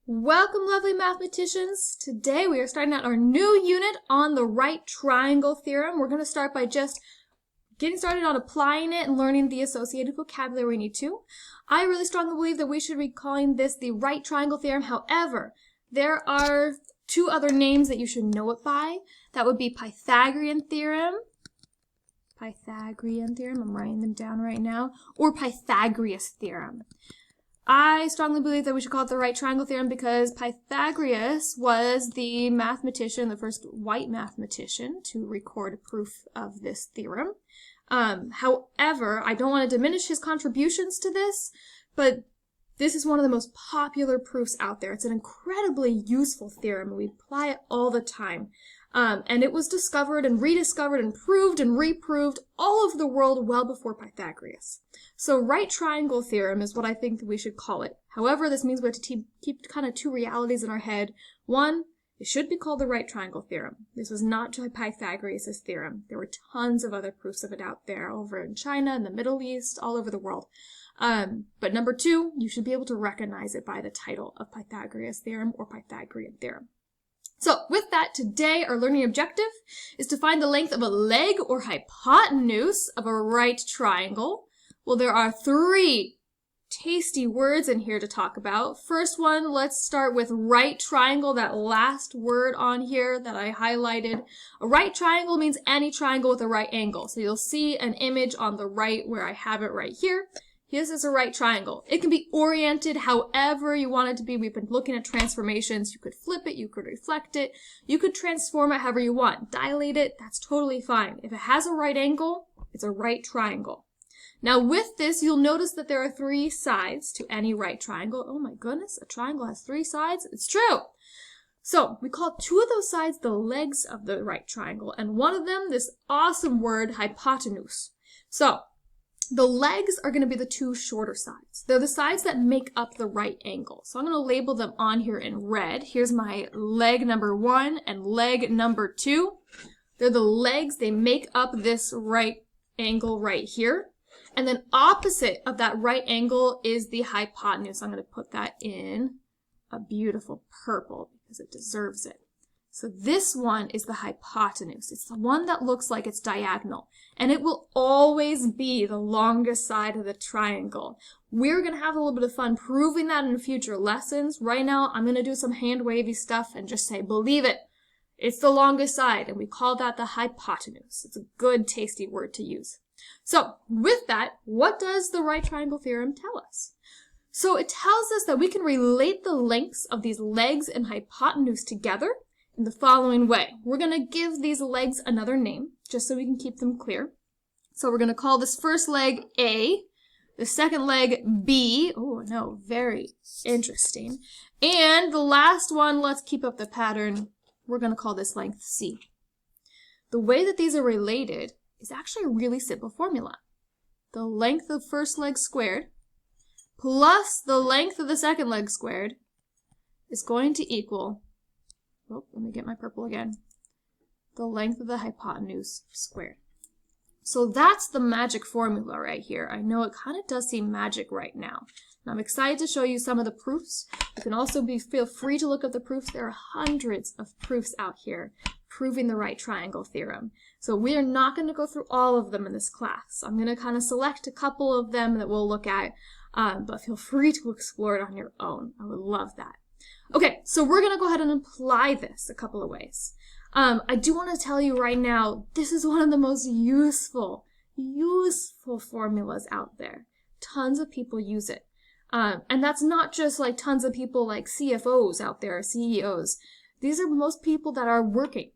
Welcome, lovely mathematicians. Today we are starting out our new unit on the right triangle theorem. We're going to start by just getting started on applying it and learning the associated vocabulary we need to. I really strongly believe that we should be calling this the right triangle theorem. However, there are two other names that you should know it by. That would be Pythagorean theorem. I'm writing them down right now. Or Pythagoras theorem. I strongly believe that we should call it the right triangle theorem because Pythagoras was the mathematician, the first white mathematician to record a proof of this theorem. However, I don't want to diminish his contributions to this, but this is one of the most popular proofs out there. It's an incredibly useful theorem, and we apply it all the time. And it was discovered and rediscovered and proved and reproved all over the world well before Pythagoras. So right triangle theorem is what I think that we should call it. However, this means we have to keep kind of two realities in our head. One, it should be called the right triangle theorem. This was not Pythagoras' theorem. There were tons of other proofs of it out there over in China, in the Middle East, all over the world. But number two, you should be able to recognize it by the title of Pythagoras theorem or Pythagorean theorem. So with that, today our learning objective is to find the length of a leg or hypotenuse of a right triangle. Well, there are three tasty words in here to talk about. First one, let's start with right triangle, that last word on here that I highlighted. A right triangle means any triangle with a right angle. So you'll see an image on the right where I have it right here. This is a right triangle. It can be oriented however you want it to be. We've been looking at transformations. You could flip it, you could reflect it, you could transform it however you want. Dilate it, that's totally fine. If it has a right angle, it's a right triangle. Now with this, you'll notice that there are three sides to any right triangle. Oh my goodness, a triangle has three sides? It's true. So we call two of those sides the legs of the right triangle, and one of them, this awesome word, hypotenuse. So the legs are going to be the two shorter sides. They're the sides that make up the right angle. So I'm going to label them on here in red. Here's my leg number 1 and leg number 2. They're the legs. They make up this right angle right here. And then opposite of that right angle is the hypotenuse. I'm going to put that in a beautiful purple because it deserves it. So this one is the hypotenuse. It's the one that looks like it's diagonal, and it will always be the longest side of the triangle. We're going to have a little bit of fun proving that in future lessons. Right now, I'm going to do some hand wavy stuff and just say, believe it. It's the longest side, and we call that the hypotenuse. It's a good, tasty word to use. So with that, what does the right triangle theorem tell us? So it tells us that we can relate the lengths of these legs and hypotenuse together in the following way. We're going to give these legs another name, just so we can keep them clear. So we're going to call this first leg A, the second leg B. Oh, no, very interesting. And the last one, let's keep up the pattern. We're going to call this length C. The way that these are related is actually a really simple formula. The length of the first leg squared plus the length of the second leg squared is going to equal, oh, let me get my purple again, the length of the hypotenuse squared. So that's the magic formula right here. I know it kind of does seem magic right now. And I'm excited to show you some of the proofs. You can also feel free to look up the proofs. There are hundreds of proofs out here proving the right triangle theorem. So we are not going to go through all of them in this class. I'm going to kind of select a couple of them that we'll look at, but feel free to explore it on your own. I would love that. Okay, so we're going to go ahead and apply this a couple of ways. I do want to tell you right now, this is one of the most useful formulas out there. Tons of people use it. And that's not just like tons of people like CFOs out there, CEOs. These are most people that are working.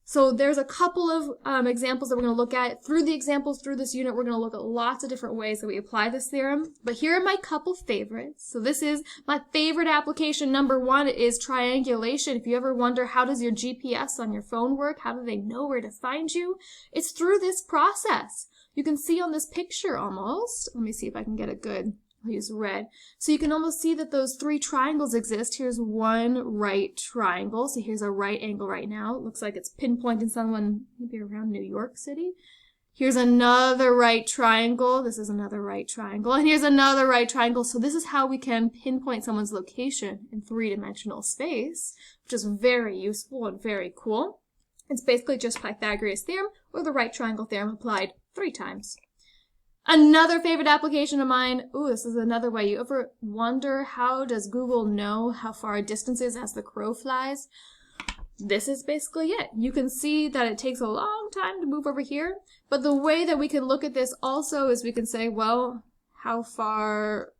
So there's a couple of examples that we're going to look at. Through the examples through this unit, we're going to look at lots of different ways that we apply this theorem. But here are my couple favorites. So this is my favorite application. Number 1 is triangulation. If you ever wonder how does your GPS on your phone work, how do they know where to find you? It's through this process. You can see on this picture almost. Let me see if I can get it good. I'll use red. So you can almost see that those three triangles exist. Here's one right triangle. So here's a right angle right now. It looks like it's pinpointing someone maybe around New York City. Here's another right triangle. This is another right triangle. And here's another right triangle. So this is how we can pinpoint someone's location in three-dimensional space, which is very useful and very cool. It's basically just Pythagoras' theorem or the right triangle theorem applied 3 times. Another favorite application of mine, ooh, this is another way. You ever wonder, how does Google know how far a distance is as the crow flies? This is basically it. You can see that it takes a long time to move over here, but the way that we can look at this also is we can say, well, how far,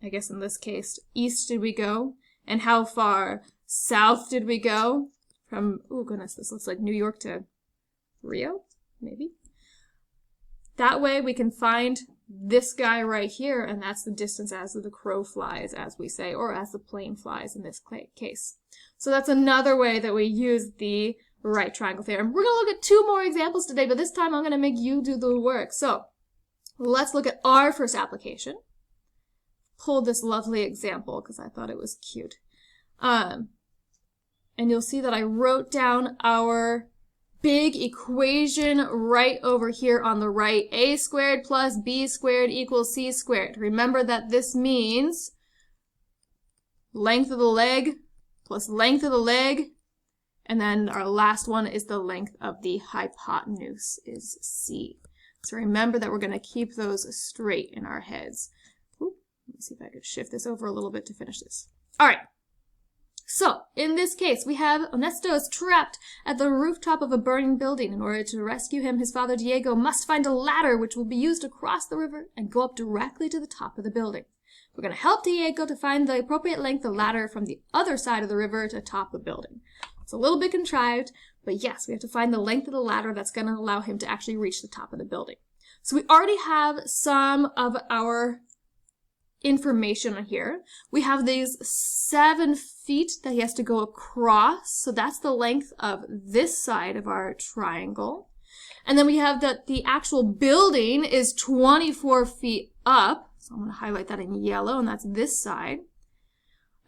I guess in this case, east did we go? And how far south did we go? From, oh goodness, this looks like New York to Rio, maybe? That way we can find this guy right here, and that's the distance as the crow flies, as we say, or as the plane flies in this case. So that's another way that we use the right triangle theorem. We're going to look at 2 more examples today, but this time I'm going to make you do the work. So let's look at our first application. Pulled this lovely example because I thought it was cute. And you'll see that I wrote down our big equation right over here on the right. A squared plus B squared equals C squared. Remember that this means length of the leg plus length of the leg, and then our last one is the length of the hypotenuse is C. So remember that we're going to keep those straight in our heads. Ooh, let me see if I could shift this over a little bit to finish this. All right. So, in this case, we have Ernesto is trapped at the rooftop of a burning building. In order to rescue him, his father Diego must find a ladder which will be used to cross the river and go up directly to the top of the building. We're going to help Diego to find the appropriate length of ladder from the other side of the river to top the building. It's a little bit contrived, but yes, we have to find the length of the ladder that's going to allow him to actually reach the top of the building. So we already have some of our information here. We have these 7 feet that he has to go across, so that's the length of this side of our triangle. And then we have that the actual building is 24 feet up, so I'm going to highlight that in yellow, and that's this side.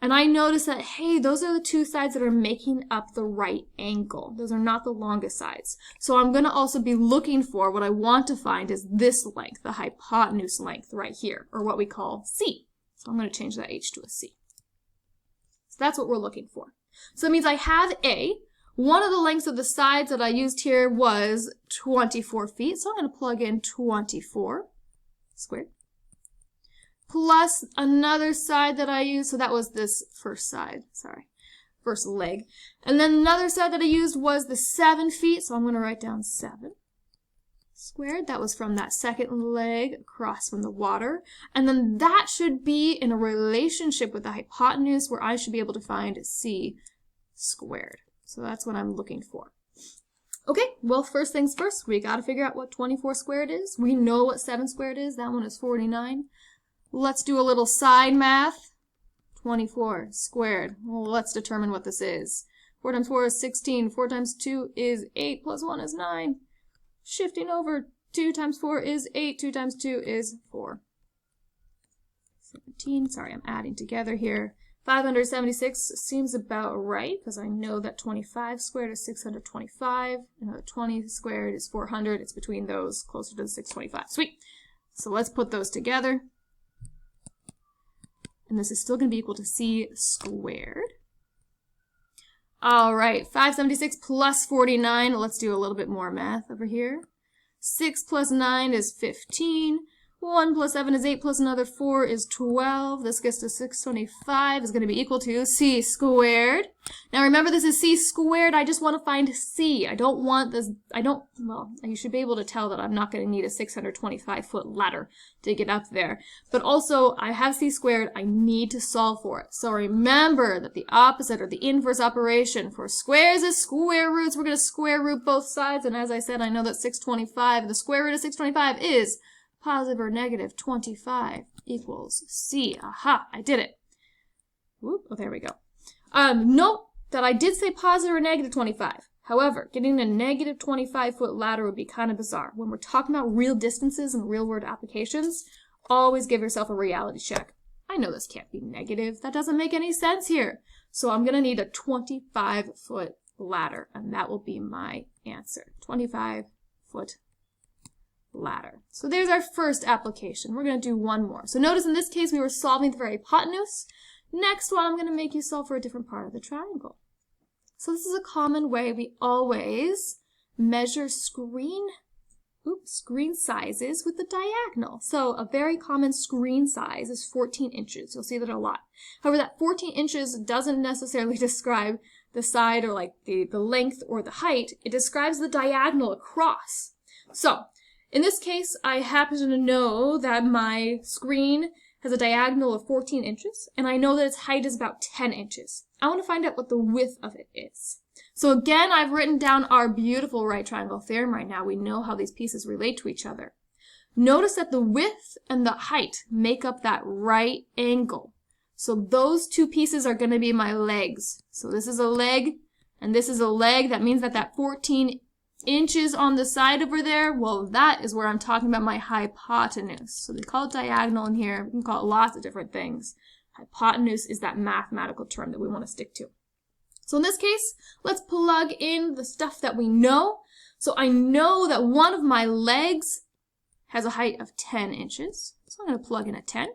And I notice that, hey, those are the 2 sides that are making up the right angle. Those are not the longest sides. So I'm going to also be looking for, what I want to find is this length, the hypotenuse length right here, or what we call C. So I'm going to change that H to a C. So that's what we're looking for. So that means I have A. One of the lengths of the sides that I used here was 24 feet. So I'm going to plug in 24 squared. Plus another side that I used, so that was this first side, first leg. And then another side that I used was the 7 feet, so I'm going to write down 7 squared. That was from that second leg across from the water. And then that should be in a relationship with the hypotenuse where I should be able to find C squared. So that's what I'm looking for. Okay, well, first things first, we got to figure out what 24 squared is. We know what 7 squared is. That one is 49. Let's do a little side math. 24 squared. Well, let's determine what this is. 4 times 4 is 16. 4 times 2 is 8. Plus 1 is 9. Shifting over, 2 times 4 is 8. 2 times 2 is 4. 17. Sorry, I'm adding together here. 576 seems about right, because I know that 25 squared is 625. And 20 squared is 400. It's between those, closer to the 625. Sweet. So let's put those together. And this is still going to be equal to C squared. All right, 576 plus 49. Let's do a little bit more math over here. 6 plus 9 is 15. 1 plus 7 is 8, plus another 4 is 12. This gets to 625 is going to be equal to C squared. Now remember, this is C squared. I just want to find C. I don't want this, well, you should be able to tell that I'm not going to need a 625-foot ladder to get up there. But also, I have C squared. I need to solve for it. So remember that the opposite or the inverse operation for squares is square roots. We're going to square root both sides. And as I said, I know that 625, the square root of 625 is positive or negative 25 equals C. Aha, I did it. Whoop, oh, there we go. Note that I did say positive or negative 25. However, getting a negative 25-foot ladder would be kind of bizarre. When we're talking about real distances and real-world applications, always give yourself a reality check. I know this can't be negative. That doesn't make any sense here. So I'm going to need a 25-foot ladder, and that will be my answer. 25-foot ladder. So there's our first application. We're going to do one more. So notice in this case we were solving for hypotenuse. Next one I'm going to make you solve for a different part of the triangle. So this is a common way we always measure screen sizes with the diagonal. So a very common screen size is 14 inches. You'll see that a lot. However, that 14 inches doesn't necessarily describe the side or like the length or the height. It describes the diagonal across. So in this case, I happen to know that my screen has a diagonal of 14 inches, and I know that its height is about 10 inches. I want to find out what the width of it is. So again, I've written down our beautiful right triangle theorem right now. We know how these pieces relate to each other. Notice that the width and the height make up that right angle. So those two pieces are going to be my legs. So this is a leg, and this is a leg. That means that that 14 inches on the side over there, well, that is where I'm talking about my hypotenuse. So we call it diagonal in here. We can call it lots of different things. Hypotenuse is that mathematical term that we want to stick to. So in this case, let's plug in the stuff that we know. So I know that one of my legs has a height of 10 inches. So I'm going to plug in a 10.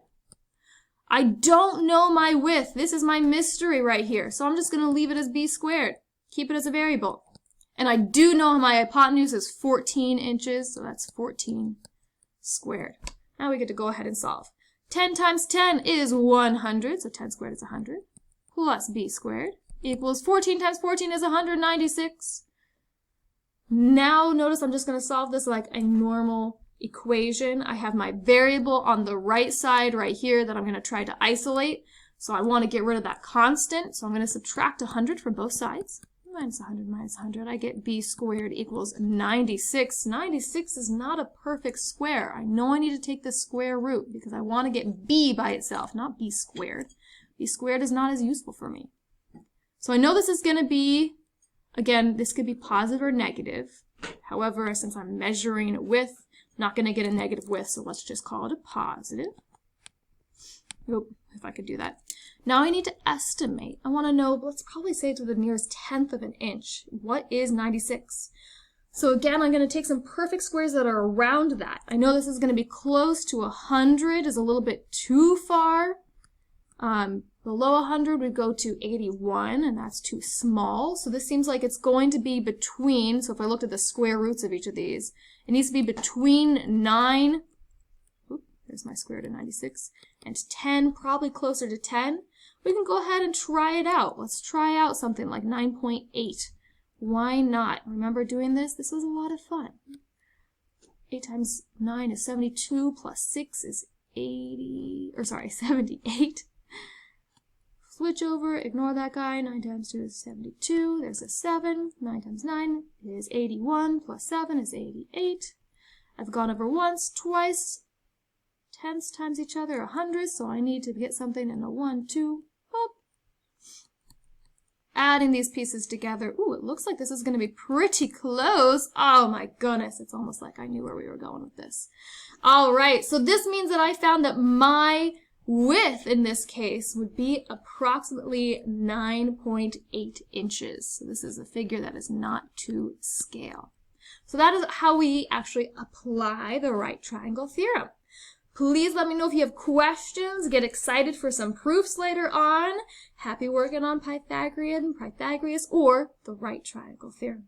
I don't know my width. This is my mystery right here. So I'm just going to leave it as b squared. Keep it as a variable. And I do know my hypotenuse is 14 inches, so that's 14 squared. Now we get to go ahead and solve. 10 times 10 is 100, so 10 squared is 100, plus b squared equals 14 times 14 is 196. Now notice I'm just going to solve this like a normal equation. I have my variable on the right side right here that I'm going to try to isolate. So I want to get rid of that constant, so I'm going to subtract 100 from both sides. Minus 100 minus 100, I get b squared equals 96. 96 is not a perfect square. I know I need to take the square root because I want to get b by itself, not b squared. B squared is not as useful for me. So I know this is going to be, again, this could be positive or negative. However, since I'm measuring a width, I'm not going to get a negative width, so let's just call it a positive. Oop, if I could do that. Now I need to estimate. I want to know, let's probably say to the nearest tenth of an inch. What is 96? So again, I'm going to take some perfect squares that are around that. I know this is going to be close to 100, is a little bit too far. Below 100 we go to 81, and that's too small. So this seems like it's going to be between, so if I looked at the square roots of each of these, it needs to be between 9, there's my square root of 96, and 10, probably closer to 10. We can go ahead and try it out. Let's try out something like 9.8. Why not? Remember doing this? This was a lot of fun. 8 times 9 is 72, plus 6 is 78. Switch over, ignore that guy. 9 times 2 is 72. There's a 7. 9 times 9 is 81, plus 7 is 88. I've gone over once, twice. Tens times each other are hundreds, so I need to get something in a 1, 2, up. Adding these pieces together. Ooh, it looks like this is going to be pretty close. Oh my goodness, it's almost like I knew where we were going with this. All right, so this means that I found that my width in this case would be approximately 9.8 inches. So this is a figure that is not to scale. So that is how we actually apply the right triangle theorem. Please let me know if you have questions. Get excited for some proofs later on. Happy working on Pythagorean, Pythagoras, or the right triangle theorem.